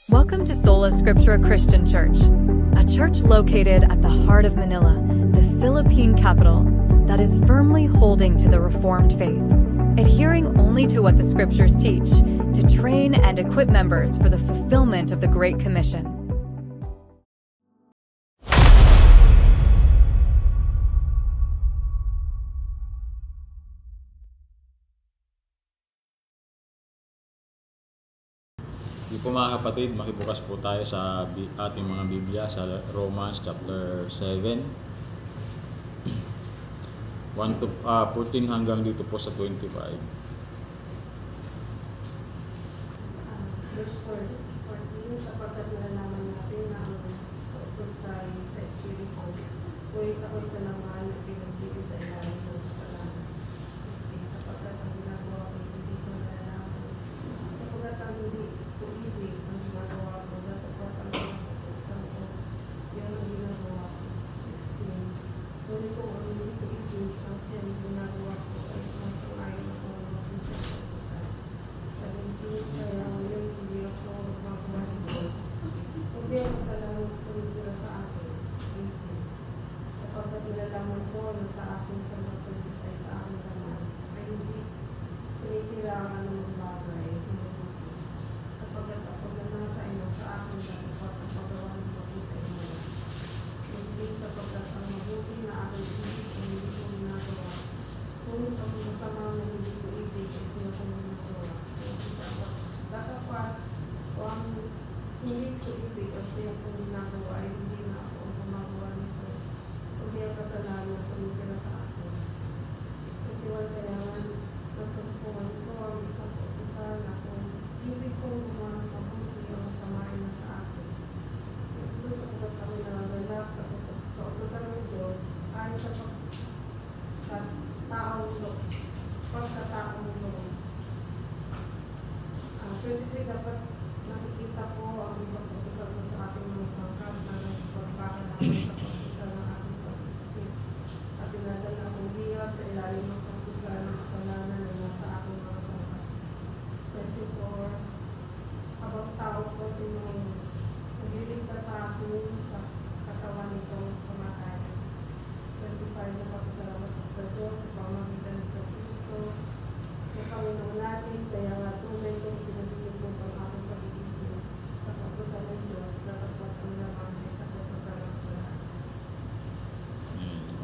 Welcome to Sola Scriptura Christian Church, a church located at the heart of Manila, the Philippine capital, that is firmly holding to the Reformed faith, adhering only to what the Scriptures teach, to train and equip members for the fulfillment of the Great Commission. Di po mga kapatid, makibukas po tayo sa ating mga Biblia sa Romans chapter 7 14 hanggang dito po sa 25. Verse 14, sapagkat nalalaman natin na ang utos sa Espiritu, ngunit ako'y sa naman at pinagbibig sa ilalim ng kasalanan. Sapagkat ang ginagawa ko hindi ko nalalaman, sapagkat ang hindi ko ibig ang ginagawa ko, datapot ang ginagawa ko, yan ang ginagawa ko. 16. Ngunit kung ang hindi ko ibig ang siyang ginagawa ko ay sumasang-ayon ako ng makikita sa utusan. 17. Kaya ngayon hindi ako magmagawa ng Diyos, kundi ang kasalanan ko nitira sa akin. 18. Sapagkat nilalaman ko na sa akin sa mga tulit ay sa aking naman, ay hindi tinitirahan ng mga bagay, mabuti. Sapagkat ako na nasa inyo sa akin dapat ang paggawa ng mabuti ay mga. Hindi sapagkat ang mabuti na aking ibig ay hindi ko ginagawa, ngunit ang masama na hindi ko ibig ay sila ko ginagawa. Dapat o ang hindi ko ibig ang siya kong ginagawa ay hindi na ako ang gumagawa nito, kundi ang kasalanan ko nitira sa akin. Itiwal kaya nga nasumpungan ko ang isang utusan na kung ibig kong gumawa mabuti ang masamain na sa akin. Ito sapagkat kami nangangalak sa kautusan ng Diyos ayon sa pagkataong loob. 23, dapat nakikita ko ang ibang utusan ko sa ating mga sangkap na nagpagpakalaman sa pagtusan ng ating pag-isip at dinadala akong liyab sa ilalim ng pagtusan ng kasalanan na nasa ating mga sangkap. 24, habang tao ko sinong nagliligtas sa akin sa katawan nitong kamatayan. 25, napapasalamat ko sa Diyos sa pamamagitan sa Kristo sa Panginoon natin, kaya nga tunay kong pinabigyan ko ang aking pag-iisip sa pagkusan ng Diyos na kapag ang naman ay sa pagkusan ng kasalanan.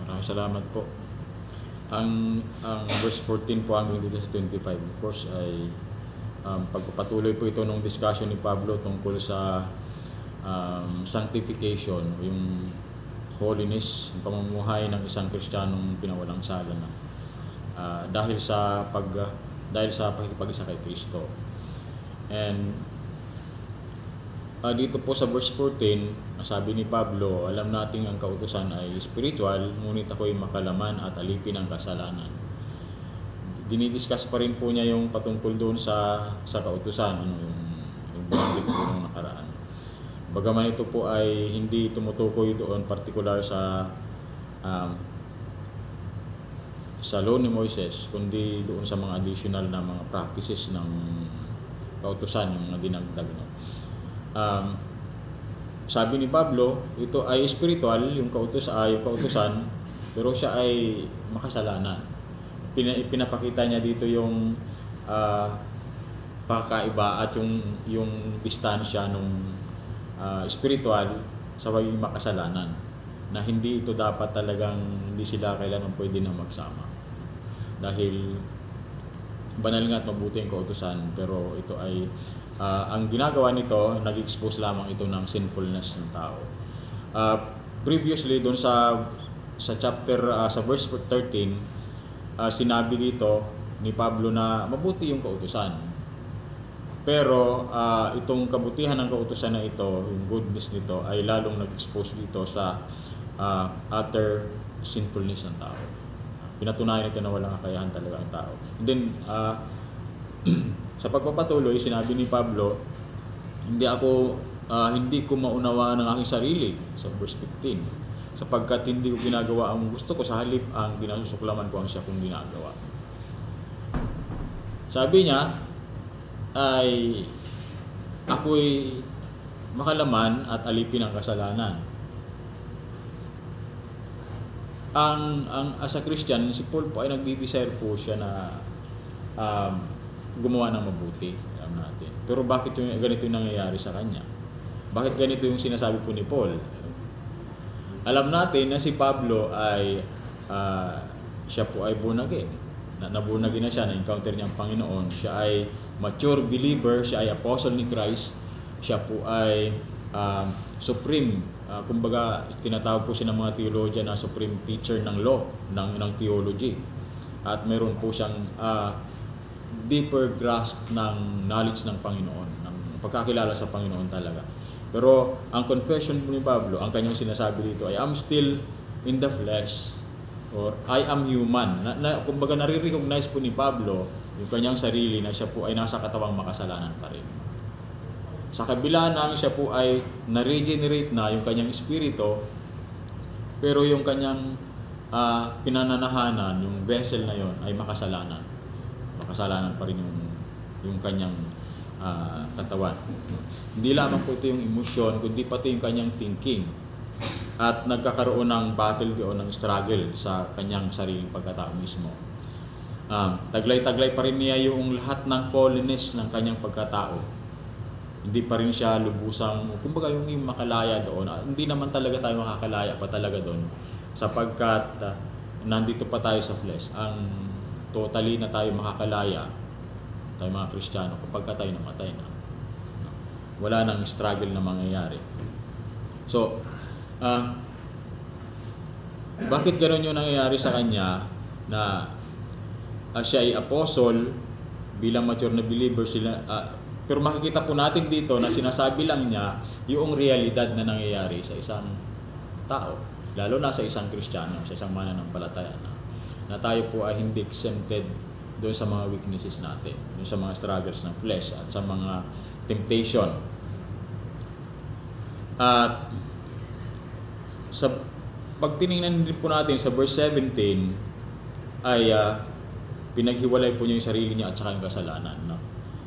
Maraming salamat po. Ang verse 14 po hanggang dito sa 25, of course, ay pagpapatuloy po ito ng discussion ni Pablo tungkol sa sanctification, yung holiness, yung pamumuhay ng isang Kristiyanong pinawalang sala na. Dahil sa pakikipag-isa kay Kristo. And dito po sa verse 14, sabi ni Pablo, alam nating ang kautusan ay spiritual, ngunit ako'y makalaman at alipin ang kasalanan. Dinidiscuss pa rin po niya yung patungkol doon sa kautusan, yung binanggit po nung nakaraan. Bagaman ito po ay hindi tumutukoy doon particular sa law ni Moises, kundi doon sa mga additional na mga practices ng kautusan, yung mga dinagdag. Sabi ni Pablo, ito ay spiritual, yung kautusan, pero siya ay makasalanan. Pinapakita niya dito yung pakaiba at yung distansya ng spiritual sa pagiging makasalanan, na hindi ito dapat talagang hindi sila kailangan pwede na magsama. Dahil banal nga at mabuti ang kautusan, pero ito ay ang ginagawa nito, nag-expose lamang ito ng sinfulness ng tao. Previously doon sa chapter sa verse 13, sinabi dito ni Pablo na mabuti yung kautusan. Pero itong kabutihan ng kautusan na ito, yung goodness nito, ay lalong nag-expose dito sa utter sinfulness ng tao. Pinatunayan ito na walang kakayahan talaga ang tao. And then, sa pagpapatuloy, sinabi ni Pablo, hindi ko maunawaan ang aking sarili, sa verse 15, sapagkat hindi ko ginagawa ang gusto ko, sa halip ang ginasusuklaman ko ang siya kong ginagawa. Sabi niya, ay ako'y makalaman at alipin ang kasalanan. As a Christian, si Paul po ay nagdi-desire po siya na gumawa ng mabuti, alam natin. Pero bakit ganito yung nangyayari sa kanya? Bakit ganito yung sinasabi po ni Paul? Alam natin na si Pablo ay siya po ay born again. Naborn again na siya, na-encounter niya ang Panginoon. Siya ay mature believer, siya ay apostle ni Christ. Siya po ay supreme, kumbaga tinatawag po siya ng mga theologian na supreme teacher ng law, ng theology. At meron po siyang deeper grasp ng knowledge ng Panginoon, ng pagkakilala sa Panginoon talaga. Pero ang confession po ni Pablo, ang kanyang sinasabi dito ay, I'm still in the flesh, or I am human. Kumbaga nare-recognize po ni Pablo yung kanyang sarili na siya po ay nasa katawang makasalanan pa rin. Sa kabila ng siya po ay na-regenerate na yung kanyang espiritu, pero yung kanyang pinananahanan, yung vessel na yon ay makasalanan. Makasalanan pa rin yung kanyang katawan. Hindi lamang po ito yung emosyon, kundi pati yung kanyang thinking. At nagkakaroon ng battle o ng struggle sa kanyang sariling pagkatao mismo. Taglay-taglay pa rin niya yung lahat ng fallenness ng kanyang pagkatao. Hindi pa rin siya lubusang, kumbaga yung makalaya doon. Hindi naman talaga tayo makakalaya pa talaga doon sapagkat nandito pa tayo sa flesh. Ang totally na tayo makakalaya, tayo mga Kristiyano, kapag tayo namatay na. Wala nang struggle na mangyayari. So, bakit gano'n yung nangyayari sa kanya na siya ay apostle bilang mature na believer sila, pero makikita po natin dito na sinasabi lang niya yung realidad na nangyayari sa isang tao, lalo na sa isang Kristiyano, sa isang mananampalataya na tayo po ay hindi exempted doon sa mga weaknesses natin, doon sa mga struggles ng flesh at sa mga temptation. At sa pag tiningnan din po natin sa verse 17 ay pinaghiwalay po niya yung sarili niya at saka yung kasalanan, no?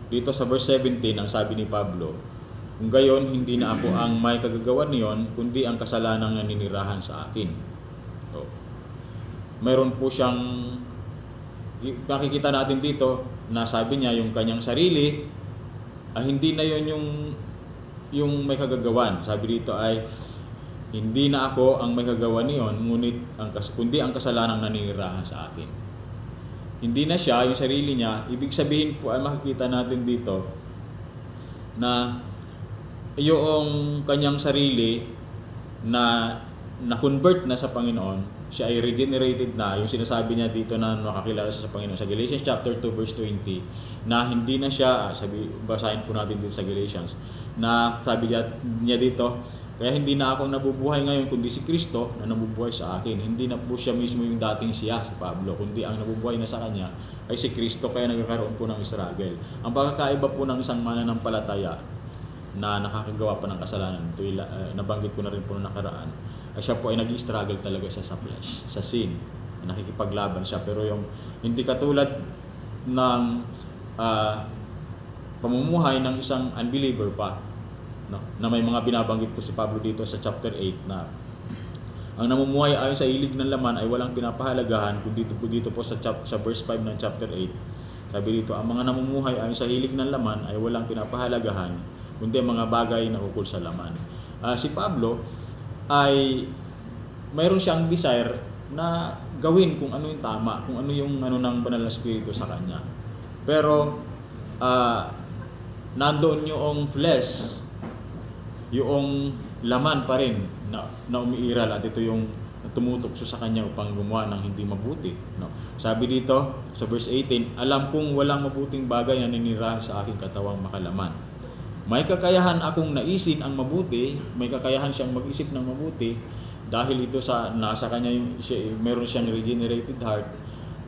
Dito sa verse 17, ang sabi ni Pablo, kung gayon, hindi na ako ang may kagagawan niyon, kundi ang kasalanang naninirahan sa akin. So, mayroon po siyang, makikita natin dito, na sabi niya yung kanyang sarili, hindi na yon yung may kagagawan. Sabi dito ay, hindi na ako ang may kagagawan niyon, kundi ang kasalanang naninirahan sa akin. Hindi na siya, yung sarili niya, ibig sabihin po ay makikita natin dito na yung kanyang sarili na na-convert na sa Panginoon, siya ay regenerated na, yung sinasabi niya dito na makakilala siya sa Panginoon sa Galatians chapter 2 verse 20, na hindi na siya, basahin po natin dito sa Galatians, na sabi niya dito, kaya hindi na ako nabubuhay ngayon kundi si Kristo na nabubuhay sa akin. Hindi na po siya mismo yung dating siya, si Pablo, kundi ang nabubuhay na sa kanya ay si Kristo, kaya nagkakaroon po ng struggle. Ang pagkakaiba po ng isang mananampalataya na nakakagawa pa ng kasalanan, ito nabanggit ko na rin po noong nakaraan, ay siya po ay nag-struggle talaga siya sa flesh, sa sin, nakikipaglaban siya, pero yung hindi katulad ng pamumuhay ng isang unbeliever pa, no, na may mga binabanggit po si Pablo dito sa chapter 8 na ang namumuhay ayon sa hilig ng laman ay walang pinapahalagahan, kundi dito po sa verse 5 ng chapter 8. Sabi dito, ang mga namumuhay ayon sa hilig ng laman ay walang pinapahalagahan, kundi mga bagay na ukol sa laman. Si Pablo ay mayroon siyang desire na gawin kung ano yung tama, kung ano yung ng banal na espiritu sa kanya. Pero nandoon yung flesh, yung laman pa rin na umiiral, at ito yung tumutukso sa kanya upang gumawa ng hindi mabuti, no? Sabi dito sa verse 18, alam kong walang mabuting bagay na ninirahan sa aking katawang makalaman. May kakayahan akong naisin ang mabuti, may kakayahan siyang mag-isip ng mabuti dahil ito sa nasa kanya meron siyang regenerated heart,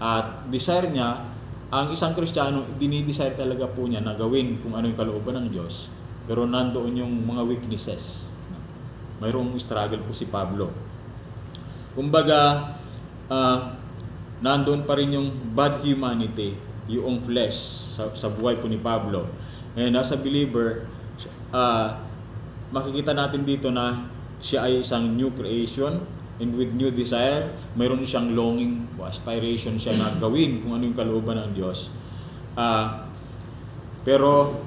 at desire niya, ang isang Kristiyano, dinidesire talaga po niya na gawin kung ano yung kalooban ng Diyos. Pero nandoon yung mga weaknesses. Mayroong struggle po si Pablo. Kumbaga, nandoon pa rin yung bad humanity, yung flesh sa buhay po ni Pablo. And as a believer, makikita natin dito na siya ay isang new creation, and with new desire, mayroon siyang longing o aspiration siya na gawin kung ano yung kalooban ng Diyos. Pero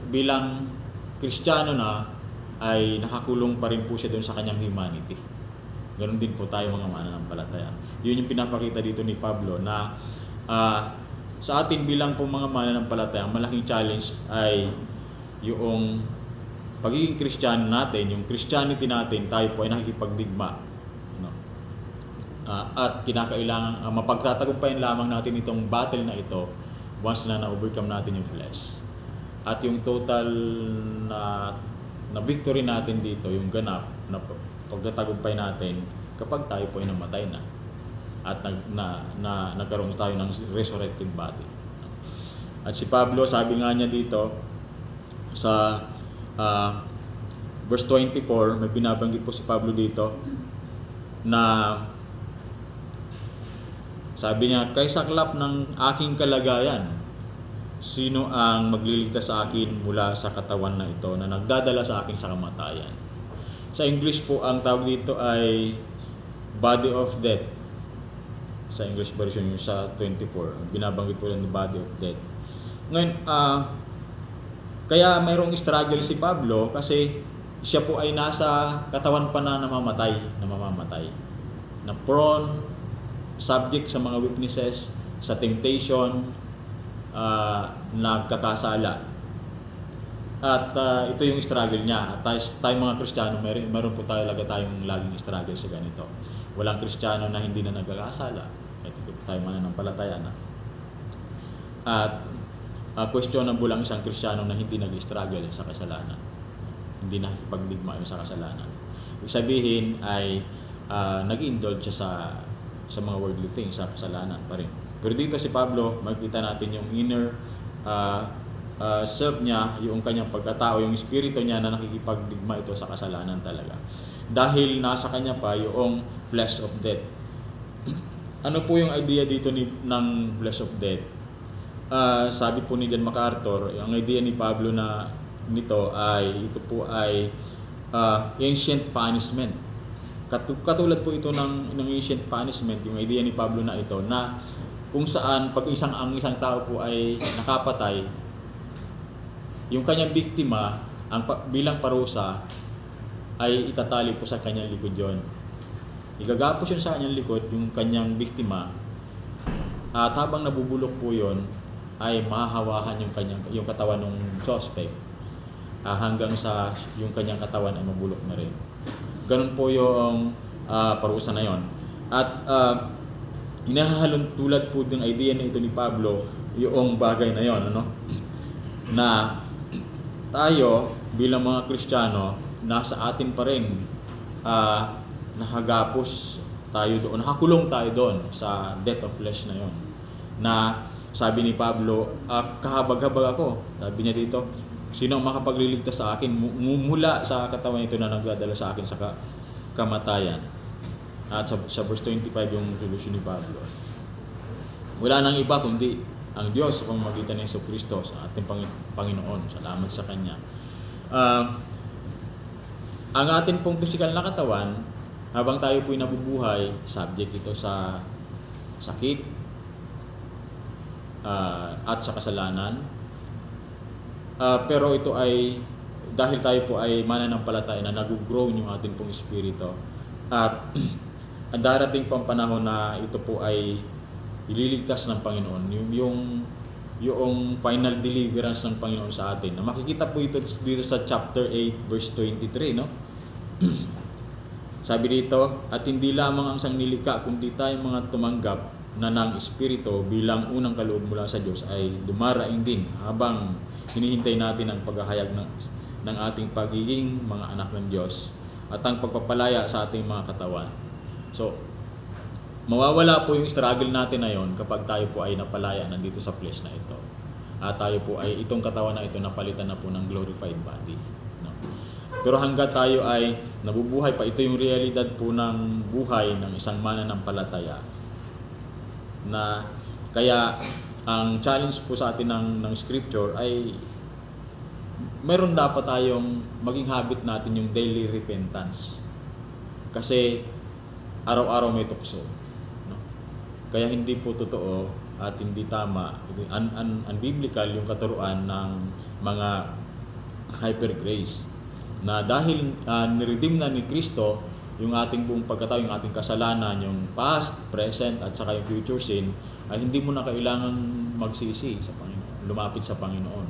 bilang Kristiyano na, ay nakakulong pa rin po siya doon sa kanyang humanity. Ganon din po tayo mga mananampalataya. Yun yung pinapakita dito ni Pablo na sa atin bilang po mga mananampalataya, ang malaking challenge ay yung pagiging Kristiyano natin, yung Christianity natin, tayo po ay nakikipagdigma. No? At kinakailangan, mapagtatagumpayan lamang natin itong battle na ito once na na-overcome natin yung flesh. At yung total na victory natin dito, yung ganap na pagtatagumpay natin kapag tayo po ay namatay na at nagkaroon tayo ng resurrected body. At si Pablo, sabi nga niya dito sa verse 24, may binabanggit po si Pablo dito na sabi niya, kay saklap ng aking kalagayan, sino ang magliligtas sa akin mula sa katawan na ito na nagdadala sa akin sa kamatayan? Sa English po, ang tawag dito ay body of death. Sa English version yung sa 24, binabanggit po lang ng body of death. Ngayon, kaya mayroong struggle si Pablo kasi siya po ay nasa katawan pa na mamamatay, na prone, subject sa mga weaknesses, sa temptation, nagkakasala. At ito yung struggle niya. At tayo mga Kristiyano, meron po tayong laging struggle sa ganito. Walang Kristiyano na hindi na nagkakasala. Ito tayo mananampalataya na. At questionable ang isang Kristiyano na hindi nag-struggle sa kasalanan. Hindi nakikipagdigma sa kasalanan. Ibig sabihin ay nag-indulge siya sa mga worldly things, sa kasalanan pa rin. Pero dito si Pablo, makikita natin yung inner self niya, yung kanyang pagkatao, yung espiritu niya na nakikipagdigma ito sa kasalanan talaga. Dahil nasa kanya pa yung flesh of death. Ano po yung idea dito ng flesh of death? Sabi po ni John MacArthur, ang idea ni Pablo na nito ay ito po ay ancient punishment. Katulad po ito ng ancient punishment, yung idea ni Pablo na ito na kung saan pag ang isang tao po ay nakapatay, yung kanyang biktima bilang parusa ay itatali po sa kanyang likod yon. Igagapos yun sa kanyang likod yung kanyang biktima, at habang nabubulok po yon ay mahahawakan yung katawan ng suspect hanggang sa yung kanyang katawan ay mabulok na rin. Ganun po yung parusa na yon. At inahahalon tulad po ng idea na ito ni Pablo yung bagay na yon, na tayo bilang mga Kristiyano, nasa atin pa rin nakagapos tayo doon, nakakulong tayo doon sa death of flesh na yon. Na sabi ni Pablo, kahabag-habag ako. Sabi niya dito, sino ang makapagliligtas sa akin mula sa katawan ito na nagdadala sa akin sa kamatayan? At sa verse 25 yung solution ni Pablo. Wala nang iba kundi ang Diyos sa pamamagitan ni Jesucristo sa ating Panginoon. Salamat sa Kanya. Ang ating pong physical na katawan, habang tayo po'y nabubuhay, subject ito sa sakit at sa kasalanan. Pero ito ay, dahil tayo po ay mananampalataya na nag-grow yung ating pong espiritu. At ang darating pang panahon na ito po ay ililigtas ng Panginoon, yung final deliverance ng Panginoon sa atin. Na makikita po ito dito sa chapter 8 verse 23, no? Sabi dito, at hindi lamang ang sanglilika kundi tayong mga tumanggap na ng Espiritu bilang unang kaloob mula sa Diyos ay dumaraing din habang hinihintay natin ang paghahayag ng ating pagiging mga anak ng Diyos at ang pagpapalaya sa ating mga katawan. So, mawawala po yung struggle natin na yon kapag tayo po ay napalaya nandito sa flesh na ito. At tayo po ay itong katawan na ito napalitan na po ng glorified body. No? Pero hanggat tayo ay nabubuhay pa, ito yung realidad po ng buhay ng isang mananampalataya. Na kaya ang challenge po sa atin ng scripture ay meron dapat tayong maging habit natin yung daily repentance. Kasi araw-araw may tukso. No? Kaya hindi po totoo at hindi tama, unbiblical yung katuruan ng mga hyper grace. Na dahil niredeem na ni Kristo yung ating buong pagkatao, yung ating kasalanan, yung past, present, at saka yung future sin, ay hindi mo na kailangan magsisi sa Panginoon, lumapit sa Panginoon.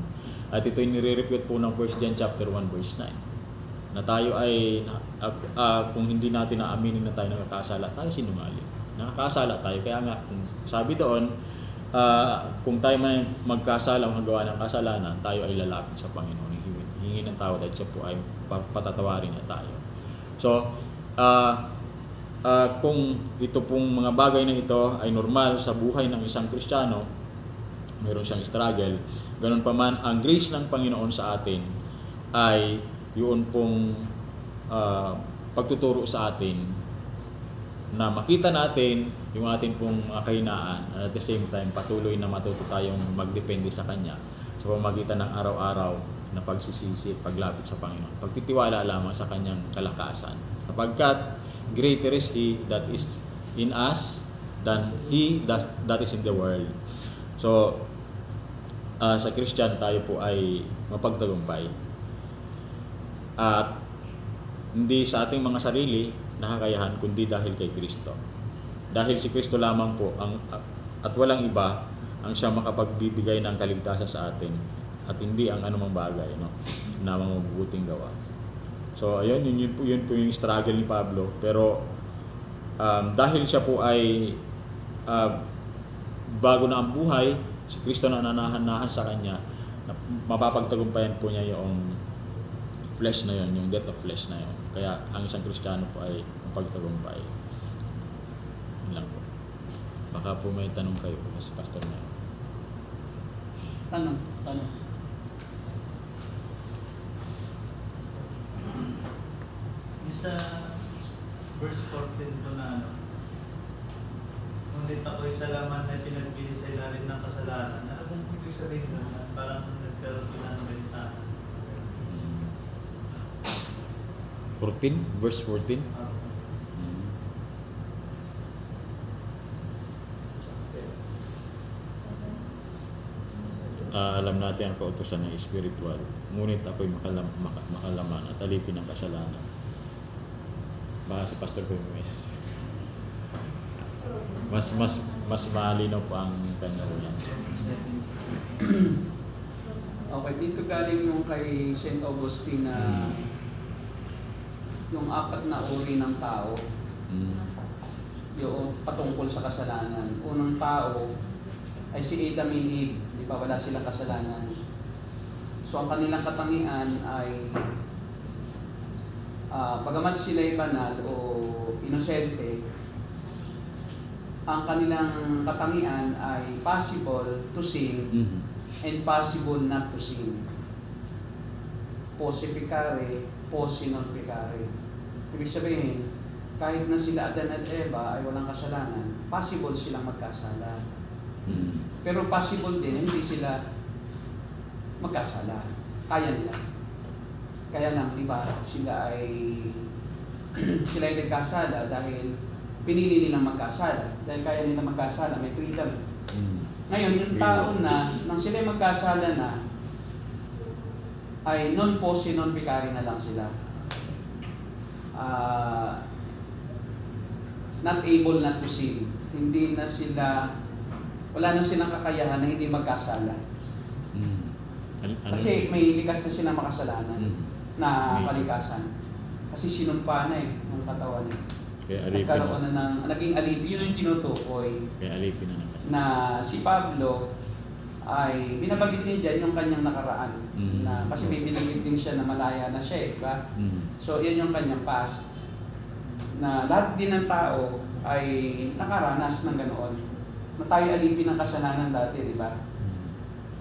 At ito'y nire-repeat po ng 1 John chapter 1 verse 9. Na tayo ay, kung hindi natin naaminin na tayo nakakasala, tayo sinungaling. Nakakasala tayo. Kaya nga, kung sabi doon, kung tayo may magkasala o magawa ng kasalanan, tayo ay lalapit sa Panginoon. Hingi ng tawad at siya po ay patatawarin niya tayo. So, kung ito pong mga bagay na ito ay normal sa buhay ng isang Kristiyano, mayroon siyang struggle, ganun pa man, ang grace ng Panginoon sa atin ay yun pong pagtuturo sa atin na makita natin yung ating pong mga kahinaan, at at the same time patuloy na matuto tayong magdepende sa Kanya sa pamamagitan ng araw-araw na pagsisisi at paglapit sa Panginoon. Pagtitiwala lamang sa Kanyang kalakasan. Sapagkat greater is He that is in us than He that is in the world. So, sa Christian tayo po ay mapagtagumpay. At hindi sa ating mga sarili na kakayahan, kundi dahil kay Kristo. Dahil si Kristo lamang po at walang iba ang siya makapagbibigay ng kaligtasan sa atin, at hindi ang anumang bagay, no, na mga mabubuting gawa. So ayun, yun po yung struggle ni Pablo. Pero dahil siya po ay bago na ang buhay, si Kristo na nananahan sa kanya, mapapagtagumpayan po niya yung flesh na yun, yung death of flesh na yun. Kaya ang isang Kristiyano po ay mapagtagumpay. Yun lang po. Baka po may tanong kayo sa pastor na yun. Tanong. Yung sa verse 14 po na ano, ngunit ako'y salamat na pinagbili sa ilalim ng kasalanan. Ano kung ibig sabihin nun? Parang nagkaroon sila ng bentahan. 14? Verse 14? Alam natin ang kautusan ng spiritual, ngunit ako'y makalaman at alipin ang kasalanan. Baka si Pastor ko yung message. Mas malinaw po ang kanya ulang. Okay, dito galing yung kay St. Augustine na yung 4 na uri ng tao, yung patungkol sa kasalanan. Unang tao ay si Adam and Eve, di ba, wala silang kasalanan. So ang kanilang katangian ay bagamat sila ay banal o inosente, ang kanilang katangian ay possible to sin and possible not to sin. Posse pecare, posse non pecare. Ibig sabihin, kahit na sila Adan at Eva ay walang kasalanan, possible silang magkasala. Pero possible din, hindi sila magkasala. Kaya nila. Kaya lang, di ba, sila ay nagkasala dahil pinili nilang magkasala. Dahil kaya nilang magkasala, may freedom. Ngayon, yung tao na, nang sila magkasala na, ay non-posse, non-pecare na lang sila. Not able not to sin. Hindi na sila, wala na silang kakayahan na hindi magkasala. Kasi may likas na silang makasalanan na kalikasan. Kasi sinumpa na ng katawan eh. Nagkaroon na ng, naging alipin, yun yung tinutukoy. Kaya alipin na naman. Na si Pablo ay binabagit niya dyan yung kanyang nakaraan. Na, kasi may binagit din siya na malaya na siya eh, diba? So yan yung kanyang past. Na lahat din ng tao ay nakaranas ng ganoon. Na tayo alipin ng kasalanan dati, di ba?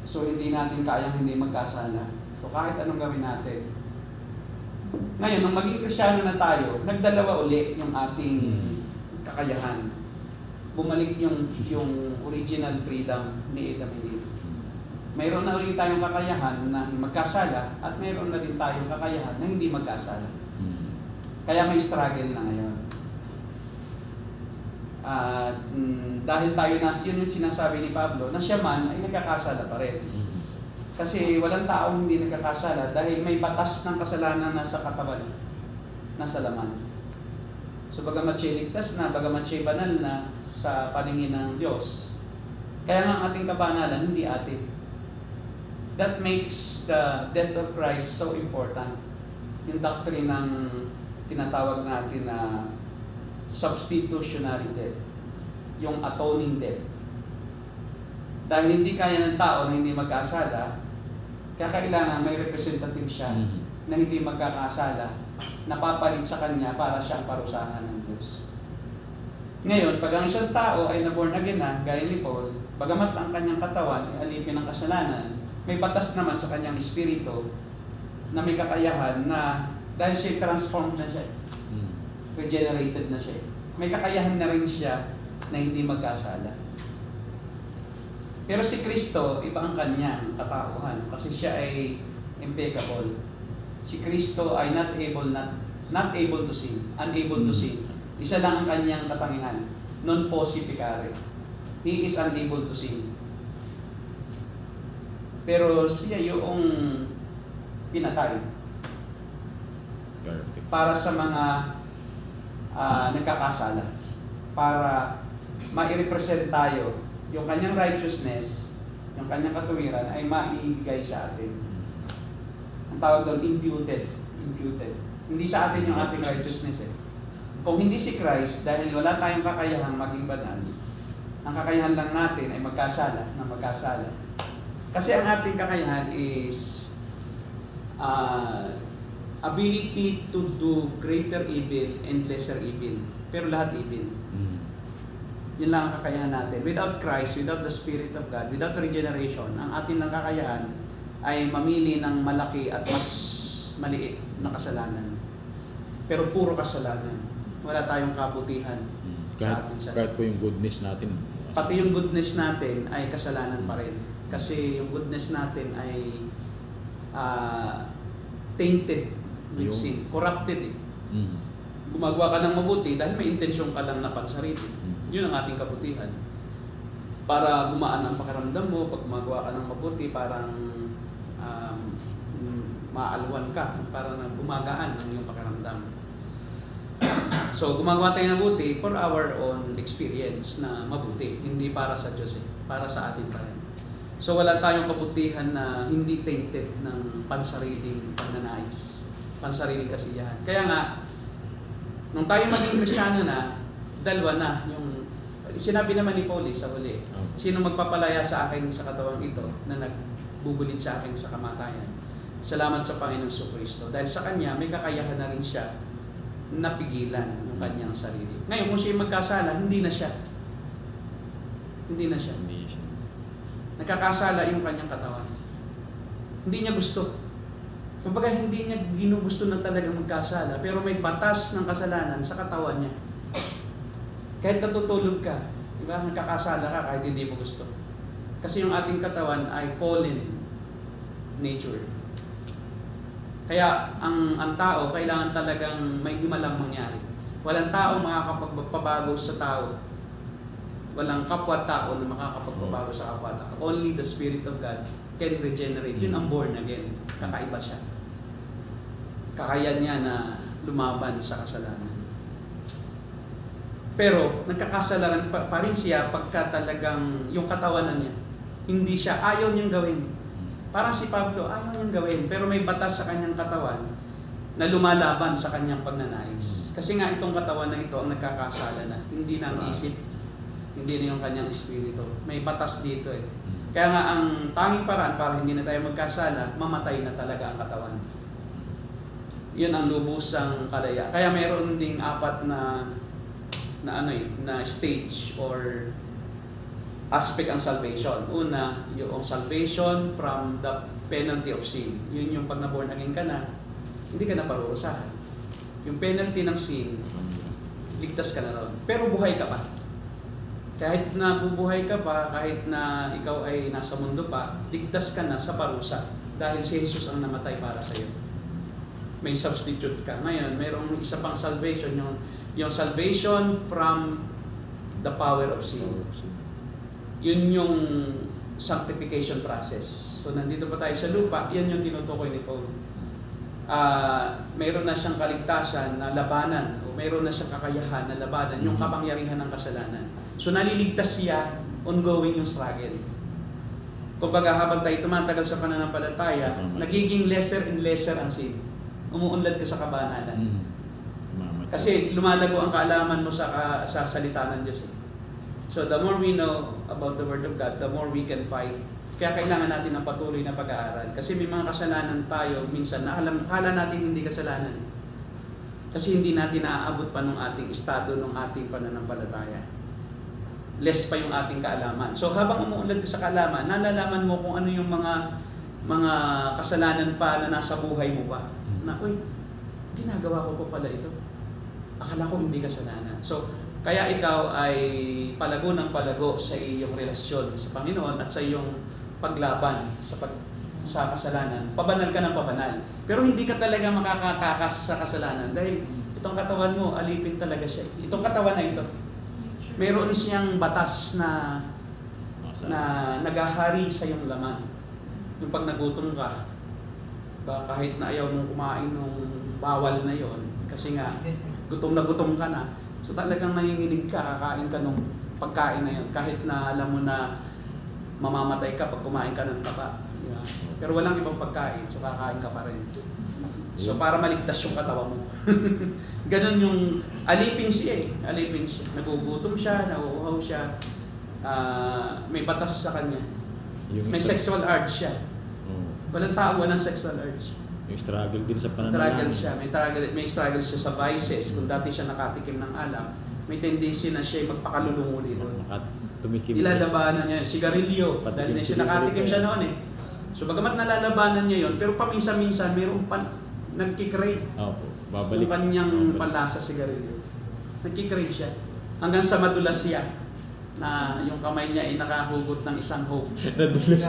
So hindi natin kayang hindi magkasala. So kahit anong gawin natin. Ngayon, nung maging Kristyano na tayo, nagdalawa uli yung ating kakayahan. Bumalik yung original freedom ni Adam and Eve. mayroon na ulit tayong kakayahan na magkasala at mayroon na din tayong kakayahan na hindi magkasala. Kaya may struggle na ngayon. At dahil tayo yun yung sinasabi ni Pablo, na siya man ay nagkakasala pa rin. Kasi walang taong hindi nagkakasala dahil may batas ng kasalanan na sa katawan, nasa laman. So bagamat siya ligtas na, bagamat siya banal na sa paningin ng Diyos, kaya nga ang ating kabanalan, hindi atin. That makes the death of Christ so important. Yung doctrine ng tinatawag natin na substitutionary death, yung atoning death. Dahil hindi kaya ng tao na hindi magkasala, kaya kailangan may representative siya na hindi magkakasala, napapalit sa kanya para siyang parusahan ng Diyos. Ngayon, pag ang isang tao ay na-born again na, gaya ni Paul, bagamat ang kanyang katawan ay alipin ng kasalanan, may batas naman sa kanyang espiritu na may kakayahan na dahil siya transformed na siya, regenerated na siya, may kakayahan na rin siya na hindi magkasala. Pero si Kristo, iba ang kanyang katauhan kasi siya ay impeccable. Si Kristo ay not able to sin, unable to sin. Isa lang ang kanyang katangian, non posse peccare. He is unable to sin. Pero siya yung pinatay para sa mga nagkakasala, para ma-represent tayo, yung kanyang righteousness, yung kanyang katuwiran ay maibigay sa atin. Ang tawag doon, imputed. Hindi sa atin yung ating righteousness eh. Kung hindi si Christ, dahil wala tayong kakayahang maging banal, ang kakayahan lang natin ay magkasala. Kasi ang ating kakayahan is ability to do greater evil and lesser evil. Pero lahat evil. Yun lang ang kakayahan natin. Without Christ, without the Spirit of God, without regeneration, ang ating lang kakayahan ay mamili ng malaki at mas maliit na kasalanan. Pero puro kasalanan. Wala tayong kabutihan sa ating sarili. Kahit po yung goodness natin. Pati yung goodness natin ay kasalanan pa rin. Kasi yung goodness natin ay tainted with sin. Corrupted eh. Gumagawa ka ng mabuti dahil may intensyon ka lang na pansarili. Yun ang ating kabutihan. Para gumaan ang pakiramdam mo, pag gumagawa ka ng mabuti, parang maalwan ka, para gumagaan ang iyong pakiramdam. So, gumagawa tayo ng mabuti for our own experience na mabuti, hindi para sa Diyos eh, para sa atin pa rin. So, wala tayong kabutihan na hindi tainted ng pansariling pagnanais, pansariling kasiyahan. Kaya nga, nung tayo maging Kristiyano na, dalawa na yung sinabi naman ni Paul sa huli, sino magpapalaya sa akin sa katawang ito na nagbubulit sa akin sa kamatayan? Salamat sa Panginoong Jesucristo. Dahil sa Kanya, may kakayahan na rin siya na pigilan ng kanyang sarili. Ngayon, kung siya magkasala, hindi na siya. Nagkakasala yung kanyang katawan. Hindi niya gusto. Kumbaga, hindi niya ginugusto na talaga magkasala, pero may batas ng kasalanan sa katawan niya. Kahit natutulog ka, diba? Nagkakasala ka kahit hindi mo gusto. Kasi yung ating katawan ay fallen nature. Kaya ang tao kailangan talagang may himalang mangyari. Walang tao makakapagpabago sa tao. Walang kapwa-tao na makakapagpabago sa kapwa-tao. Only the Spirit of God can regenerate. Yun ang born again. Kakaiba siya. Kakaya niya na lumaban sa kasalanan. Pero nagkakasalanan pa rin siya pagka talagang yung katawanan niya. Hindi siya, ayaw niyang gawin. Parang si Pablo, ayaw niyang gawin. Pero may batas sa kanyang katawan na lumalaban sa kanyang pagnanais. Kasi nga itong katawan na ito ang nagkakasala na. Hindi na ang isip, hindi na yung kanyang espiritu. May batas dito eh. Kaya nga ang tanging paraan para hindi na tayo magkasala, mamatay na talaga ang katawan. Yun ang lubusang kalaya. Kaya mayroon ding apat na stage or aspect ang salvation. Una, yung salvation from the penalty of sin. Yun yung pag na-born again ka na, hindi ka na parurusahan. Yung penalty ng sin, ligtas ka na ron. Pero buhay ka pa. Kahit na bubuhay ka pa, kahit na ikaw ay nasa mundo pa, ligtas ka na sa parusa. Dahil si Jesus ang namatay para sa iyo. May substitute ka. Ngayon, mayroong isa pang salvation, yung salvation from the power of sin. Yun yung sanctification process. So, nandito pa tayo sa lupa, yan yung tinutukoy ni Paul. Mayroon na siyang kaligtasan na labanan, o mayroon na siyang kakayahan na labanan, yung kapangyarihan ng kasalanan. So, naliligtas siya, ongoing yung struggle. Kumbaga, habang tayo tumatagal sa pananampalataya, nagiging lesser and lesser ang sin. Umuunlad ka sa kabanalan. Kasi lumalago ang kaalaman mo sa salita ng Diyos. So, the more we know about the Word of God, the more we can fight. Kaya kailangan natin ng patuloy na pag-aaral. Kasi may mga kasalanan tayo, minsan, kala natin hindi kasalanan. Kasi hindi natin naaabot pa ng ating estado, ng ating pananampalataya. Less pa yung ating kaalaman. So, habang umuunlad ka sa kaalaman, nalalaman mo kung ano yung mga kasalanan pa na nasa buhay mo pa. Na, uy, ginagawa ko pa pala ito. Akala ko hindi kasalanan. So, kaya ikaw ay palago ng palago sa iyong relasyon sa Panginoon at sa iyong paglaban sa kasalanan. Pabanal ka ng pabanal. Pero hindi ka talaga makakatakas sa kasalanan dahil itong katawan mo, alipin talaga siya. Itong katawan na ito, mayroon siyang batas na nagahari sa iyong laman. Yung pag nagutom ka, kahit na ayaw mong kumain ng bawal na yon, kasi nga gutom ka na, so talagang nanginginig ka, kakain ka ng pagkain na yon, kahit na alam mo na mamamatay ka pag kumain ka ng taba. Yeah. Pero walang ibang pagkain, so kakain ka pa rin. So para maligtas yung katawan mo. Ganon yung alipin siya. Nagugutom siya, nauuhaw siya, may batas sa kanya. May sexual urge siya. Walang tao, walang sexual urge. May struggle din sa pananalaman. May struggle siya sa vices. Kung dati siya nakatikim ng alak, may tendency na siya magpakalulong uli doon. Ilalabanan niya, sigarilyo, dahil siya nakatikim siya noon eh. So bagamat nalalabanan niya yon, pero paminsan-minsan mayroong nagkikrave. Babalik. Yung kanyang panlasa sigarilyo. Nagkikrave siya. Hanggang sa madulas siya na yung kamay niya ay nakahugot ng isang hope. Nadulas.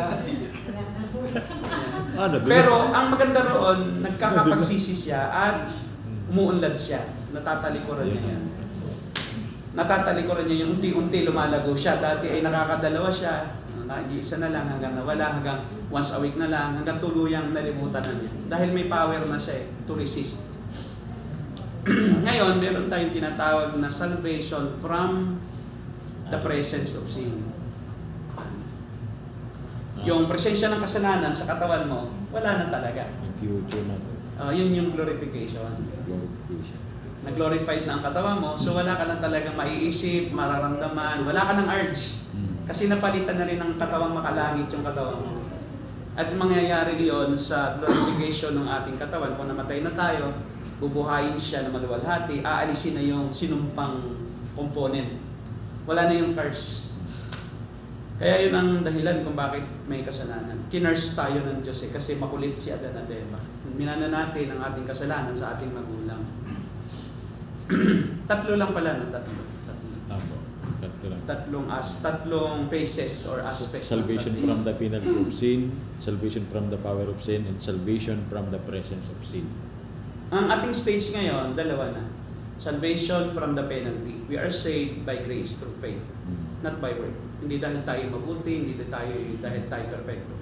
Pero ang maganda roon, nagkakapagsisi siya at umuunlad siya. Natatalikuran niya yan. Natatalikuran niya yung unti-unti lumalago siya. Dati ay nakakadalawa siya, nag-iisa na lang hanggang nawala, hanggang once a week na lang, hanggang tuluyang nalimutan na niya. Dahil may power na siya to resist. Ngayon, meron tayong tinatawag na salvation from the presence of sin. Yung presensya ng kasalanan sa katawan mo, wala na talaga. Yung future na to. Yun yung glorification. Nag-glorified na ang katawan mo, so wala ka na talagang maiisip, mararamdaman, wala ka ng urge. Kasi napalitan na rin ng katawang makalangit yung katawan mo. At mangyayari yun sa glorification ng ating katawan. Kung namatay na tayo, bubuhayin siya na maluwalhati, aalisin na yung sinumpang component. Wala na yung curse. Kaya yun ang dahilan kung bakit may kasalanan. Kinurse tayo ng Diyos kasi makulit si Adan at Eva. Minana natin ang ating kasalanan sa ating magulang. Tatlo lang pala, no? Tatlo lang. Tatlong phases or aspects. Salvation from the penalty of sin, salvation from the power of sin, and salvation from the presence of sin. Ang ating stage ngayon, dalawa na. Salvation from the penalty. We are saved by grace through faith, not by work. Hindi dahil tayo mabuti, hindi dahil tayo perfecto,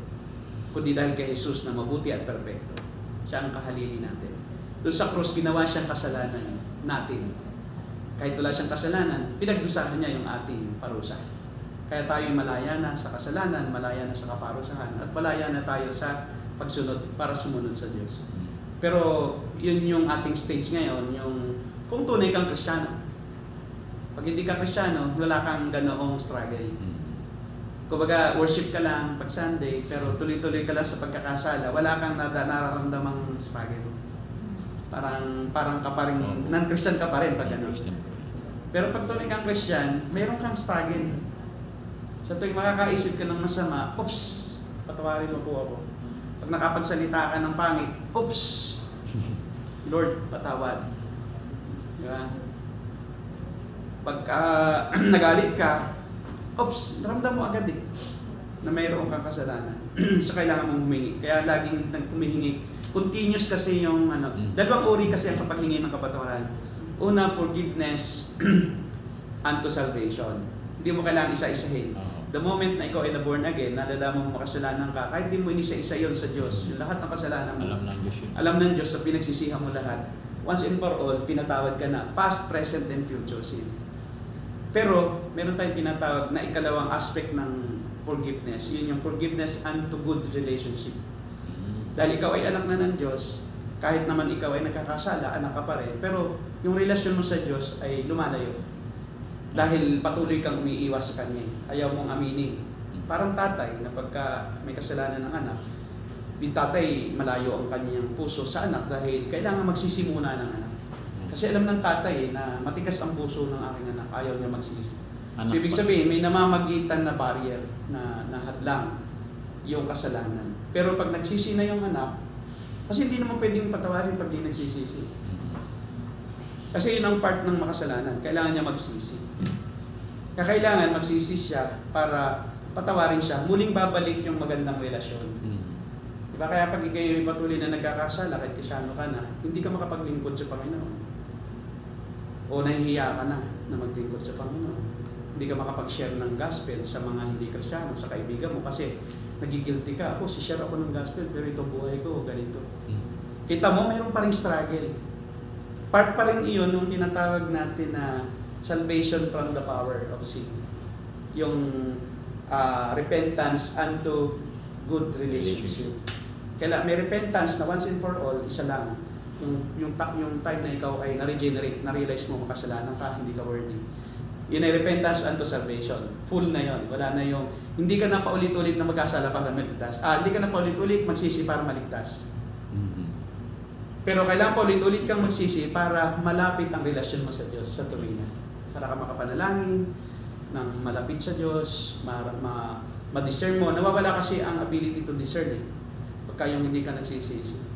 kundi dahil kay Jesus na mabuti at perfecto. Siya ang kahalili natin. Doon sa krus, ginawa siyang kasalanan natin. Kahit wala siyang kasalanan, pinagdusahan niya yung ating parusa. Kaya tayo malaya na sa kasalanan, malaya na sa kaparusahan, at malaya na tayo sa pagsunod para sumunod sa Diyos. Pero yun yung ating stage ngayon, yung kung tunay kang Kristiyano. Pag hindi ka Kristiyano, wala kang ganoong struggle. Kumbaga, worship ka lang pag Sunday, pero tuloy-tuloy ka lang sa pagkakasala, wala kang nararamdamang struggle. Parang ka pa rin, non-Christian ka pa rin pag gano'n. Pero pag tunay kang Christian, mayroon kang struggle. Sa tuwing makakaisip ka ng masama, oops, patawarin mo po ako. Pag nakapagsalita ka ng pangit, oops, Lord, patawad. Diba? Pagka nagalit ka, Ops, naramdam mo agad eh na mayroon kang kasalanan. So kailangan mong humingi. Kaya laging humihingi. Continuous kasi yung dalawang uri kasi ang kapaghingi ng kapatawaran. Una, forgiveness unto salvation. Hindi mo kailangan isa-isahin. The moment na ikaw ay na-born again, nalalaman mo makasalanan ka, kahit di mo inisa-isa yun sa Diyos, yung lahat ng kasalanan mo, Alam ng Diyos yun. alam ng Diyos, so pinagsisihan mo lahat. Once and for all, pinatawad ka na, past, present, and future sin. Pero, meron tayong tinatawag na ikalawang aspect ng forgiveness. Yun yung forgiveness unto good relationship. Dahil ikaw ay anak na ng Diyos, kahit naman ikaw ay nagkakasala, anak ka pa rin, pero yung relasyon mo sa Diyos ay lumalayo. Dahil patuloy kang umiiwas sa Kanya. Ayaw mong aminin. Parang tatay na pagka may kasalanan ng anak, yung tatay malayo ang kanyang puso sa anak dahil kailangan magsisimuna ng anak. Kasi alam ng tatay na matigas ang puso ng aking anak, ayaw niya magsisi. So, ibig sabihin, may namamagitan na barrier na hadlang yung kasalanan. Pero pag nagsisi na yung anak, kasi hindi naman pwedeng patawarin pag di nagsisisi. Kasi yun ang part ng makasalanan. Kailangan niya magsisi. Kailangan magsisi siya para patawarin siya. Muling babalik yung magandang relasyon. Diba? Kaya pag ikaw patuloy na nagkakasala, kahit Kristyano ka na, hindi ka makapaglingkod sa Panginoon. O nahihiya ka na maglingkod sa Panginoon. Hindi ka makapag-share ng gospel sa mga hindi Kristyano, sa kaibigan mo kasi nagigilty ka. Ako, si-share ako ng gospel, pero ito buhay ko, ganito. Kita mo, mayroon pa rin struggle. Part pa rin iyon nung tinatawag natin na salvation from the power of sin. Yung repentance unto good relationship. Kaya may repentance na once and for all, isa lang. Yung time na ikaw ay na-regenerate, na-realize mo makasalanan ka, hindi ka worthy. Yun ay repentance unto salvation. Full na yon. Wala na yung, hindi ka na paulit-ulit na magkasala para maligtas. Hindi ka na paulit-ulit magsisi para maligtas. Pero kailangan paulit-ulit kang magsisi para malapit ang relasyon mo sa Diyos, sa tuwina. Para ka makapanalangin, ng malapit sa Diyos, ma-discern mo. Nawawala kasi ang ability to discern eh. Pagka yung hindi ka nagsisisi.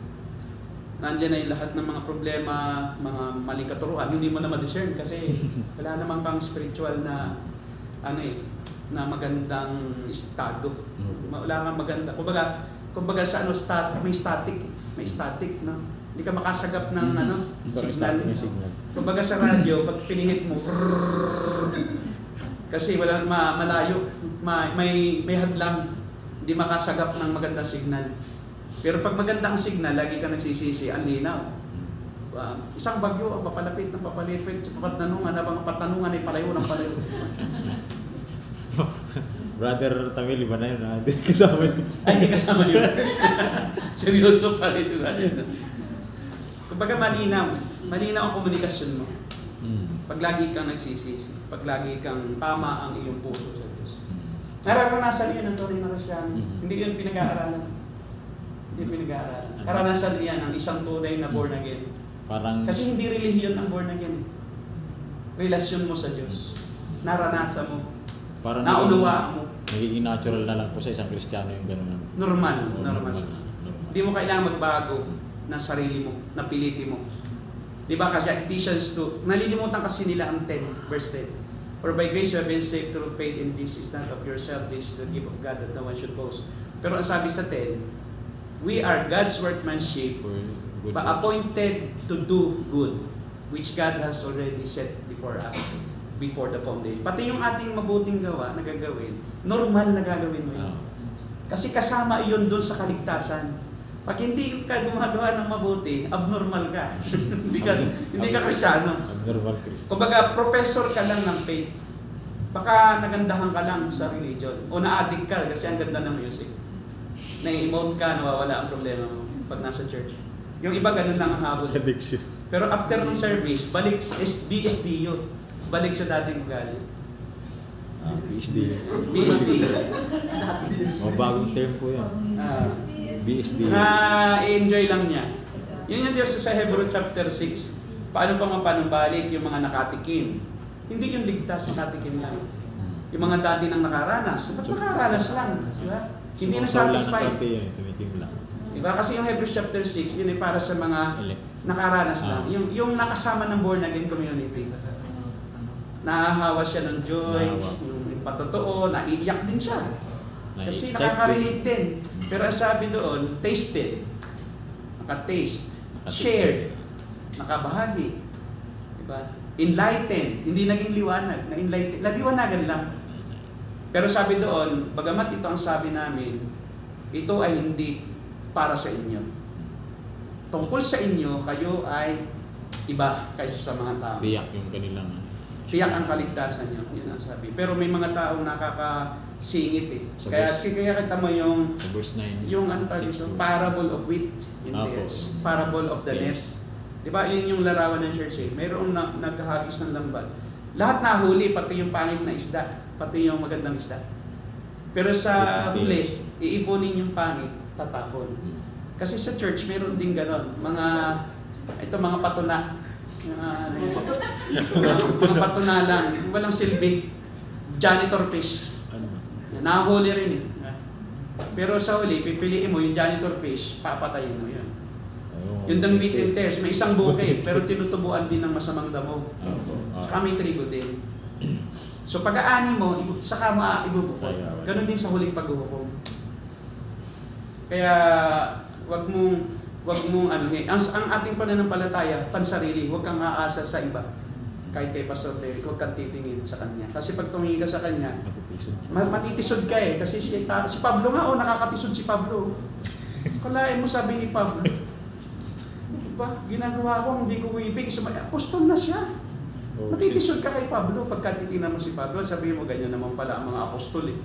Nandiyan na yung lahat ng mga problema, mga maling katuruan, hindi mo na ma-discern kasi wala namang pang spiritual na na magandang estado. Wala kang maganda. Kumbaga sa may static, no? Hindi ka makasagap ng signal. Kumbaga sa radyo, pag pinihit mo, kasi wala malayo, may hadlang, hindi makasagap ng magandang signal. Pero pag maganda ang signal, lagi ka nagsisisi, ang linaw. Isang bagyo ang papalapit ng papalipit sa patanungan, habang patanungan ay palayo ng palayo. Brother Tamil, iba na yun ha? Hindi kasama yun. Hindi kasama yun. Seryoso pa rin yun. Kumbaga malinaw ang komunikasyon mo. Pag lagi kang nagsisisi, pag lagi kang tama ang iyong puso sa Diyos. Nararanasan yun ang tunay na Kristyano. Hindi yun pinag-aaralan. Karanasan yan ang isang tunay na born again. Kasi hindi relihiyon ang born again. Relasyon mo sa Diyos. Naranasan mo. Naunawaan mo. Nagiging natural na lang po sa isang Kristyano yung gano'n. Normal. Hindi mo kailangan magbago ng sarili mo, na piliti mo. Diba kasi Ephesians 2, nalilimutan kasi nila ang 10, verse 10. For by grace you have been saved through faith, in this is not of yourself, this is the gift of God that no one should boast. Pero ang sabi sa 10, we are God's workmanship, appointed to do good, which God has already set before us, before the foundation. Pati yung ating mabuting gawa na gagawin, normal na gagawin mo yun. Kasi kasama iyon doon sa kaligtasan. Pag hindi ka gumagawa ng mabuti, abnormal ka. hindi ka Kristyano. Abnormal Kristyano. Kumbaga, professor ka lang ng faith. Baka nagandahan ka lang sa religion. O na-addict ka kasi ang ganda ng music. Na-emote ka, nawawala ang problema mo pag nasa church. Yung iba ganun lang ang habol. Addiction. Pero after ng service, balik sa BSD yun. Balik sa dating ugali. BSD. Bagong term po yan. BSD. Na-enjoy lang niya. Yun yung Diyos sa Hebrew chapter 6. Paano pa panumbalik yung mga nakatikim? Hindi yung ligtas na nakatikim lang. Yung mga dati nang nakaranas. Ba't nakaranas lang? Diba? Hindi na satisfied. Diba? Kasi yung Hebrews chapter 6, yun ay para sa mga nakaranas lang. Yung nakasama ng born again community. Nahahawa siya ng joy, yung patotoo, naiiyak din siya. Kasi Na-excite nakaka-relate din. Pero ang sabi doon, tasted. Naka-taste. Shared. Nakabahagi. Diba? Enlightened. Hindi naging liwanag. Na-enlightened. Naliwanagan lang. Pero sabi doon, bagamat ito ang sabi namin, ito ay hindi para sa inyo. Tungkol sa inyo, kayo ay iba kaysa sa mga tao. Tiyak yung kanilang Tiyak ang kaligtasan niyo, yun ang sabi. Pero may mga taong nakakasingit eh. Sa Kaya verse- kita mo yung sa verse 9. yung ano tawag dito, parable of wheat in Apo. theirs. Parable of the net. Yes. Di ba, yun yung larawan ng church eh. Mayroong nagkahagis ng lambat. Lahat nahuli, pati yung pangit na isda, pati yung magandang isda. Pero sa huli, iipunin yung pangit, tatapon. Kasi sa church, meron din ganon. Mga patuna. Mga patuna lang. Walang silbi. Janitor fish. Ano? Nahuli rin eh. Pero sa huli, pipiliin mo yung janitor fish, papatayin mo yun. Yung dang wheat and tares, may isang bukid, pero tinutubuan din ng masamang damo. Saka may trigo din. So pag-aani mo, saka ibubukod. Ganon din sa huling paghuhukom. Kaya wag mong ang ating pananampalataya, pansarili, wag kang aasa sa iba. Kahit kay Pastor Derek, huwag kang titingin sa kanya. Kasi pag tumingin ka sa kanya, matitisod ka eh. Kasi si Pablo nga, nakakatisod si Pablo. Kalain mo sabi ni Pablo, diba, ginagawa ko, hindi ko ibig. Apostol na siya. Matitisod ka kay Pablo pagka titingnan mo si Pablo, sabihin mo, ganyan naman pala ang mga apostol eh.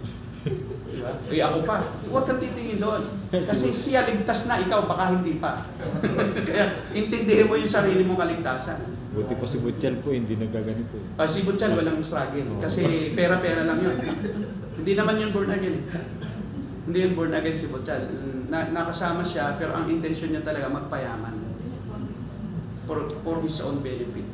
Diba? Ako pa. Huwag kang titingin doon. Kasi siya ligtas na, ikaw baka hindi pa. Kaya intindihin mo yung sarili mong kaligtasan. Buti pa si Butchal po, hindi nagaganito. Si Butchal walang struggle. Kasi pera-pera lang yun. Hindi naman yung born again eh. Hindi yung born again si Butchal. Nakasama siya, pero ang intention niya talaga magpayaman. For his own benefit.